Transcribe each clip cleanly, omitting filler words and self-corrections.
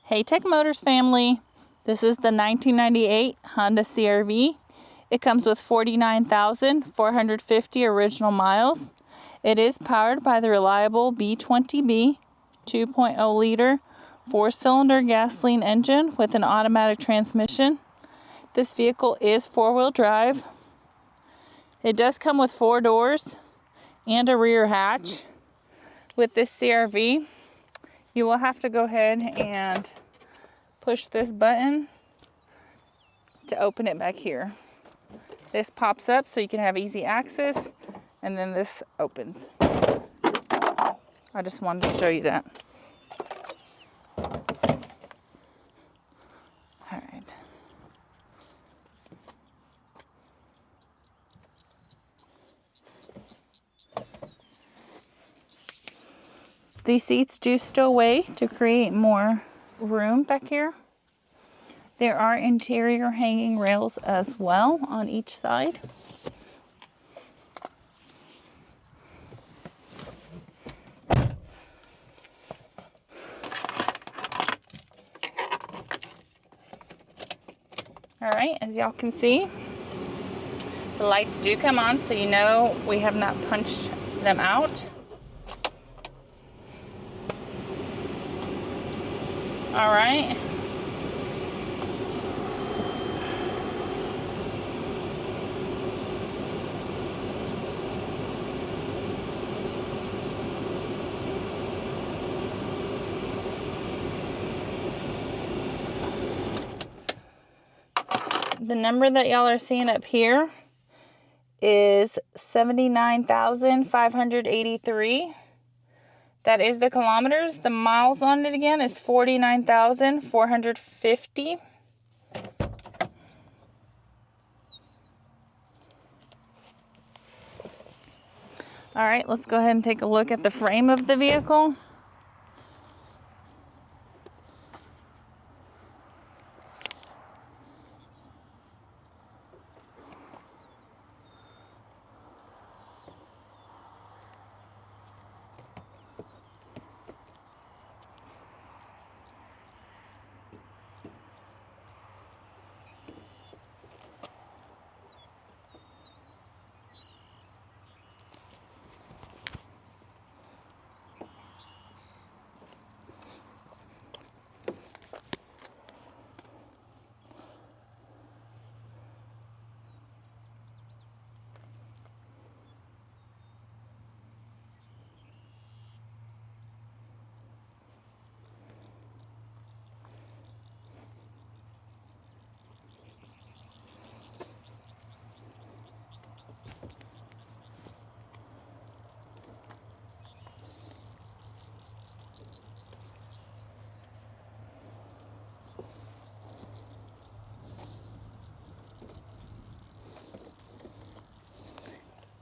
Hey Tech Motors family, this is the 1998 Honda CRV. It comes with 49,450 original miles. It is powered by the reliable B20B 2.0 liter 4-cylinder gasoline engine with an automatic transmission. This vehicle is 4-wheel drive. It does come with 4 doors and a rear hatch. With this CRV, you will have to go ahead and push this button to open it back here. This pops up so you can have easy access, and then this opens. I just wanted to show you that. All right. These seats do stow away to create more room back here. There are interior hanging rails as well on each side. All right, as y'all can see, the lights do come on, so you know we have not punched them out. All right. The number that y'all are seeing up here is 79,583. That is the kilometers. The miles on it again is 49,450. All right, let's go ahead and take a look at the frame of the vehicle.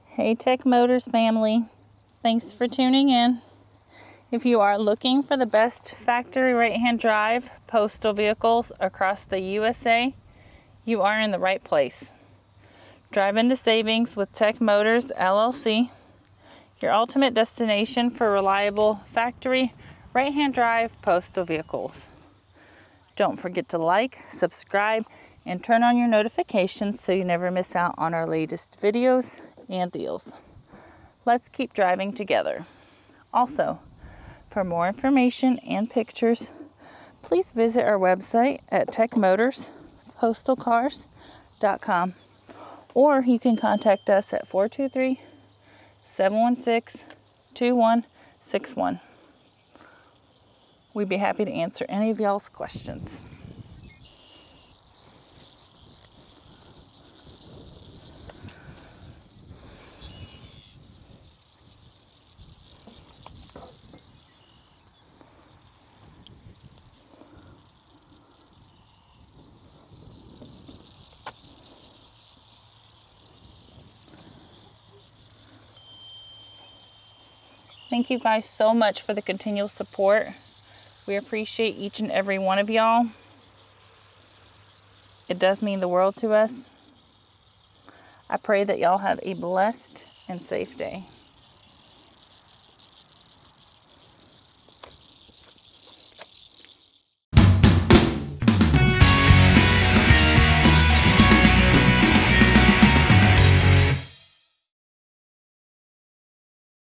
Hey Tech Motors family, thanks for tuning in. If you are looking for the best factory right-hand drive postal vehicles across the USA, you are in the right place. Drive into savings with Tech Motors LLC, your ultimate destination for reliable factory right-hand drive postal vehicles. Don't forget to like, subscribe, and turn on your notifications so you never miss out on our latest videos and deals. Let's keep driving together. Also, for more information and pictures, please visit our website at techmotorspostalcars.com, or you can contact us at 423-716-2161. We'd be happy to answer any of y'all's questions. Thank you guys so much for the continual support. We appreciate each and every one of y'all. It does mean the world to us. I pray that y'all have a blessed and safe day.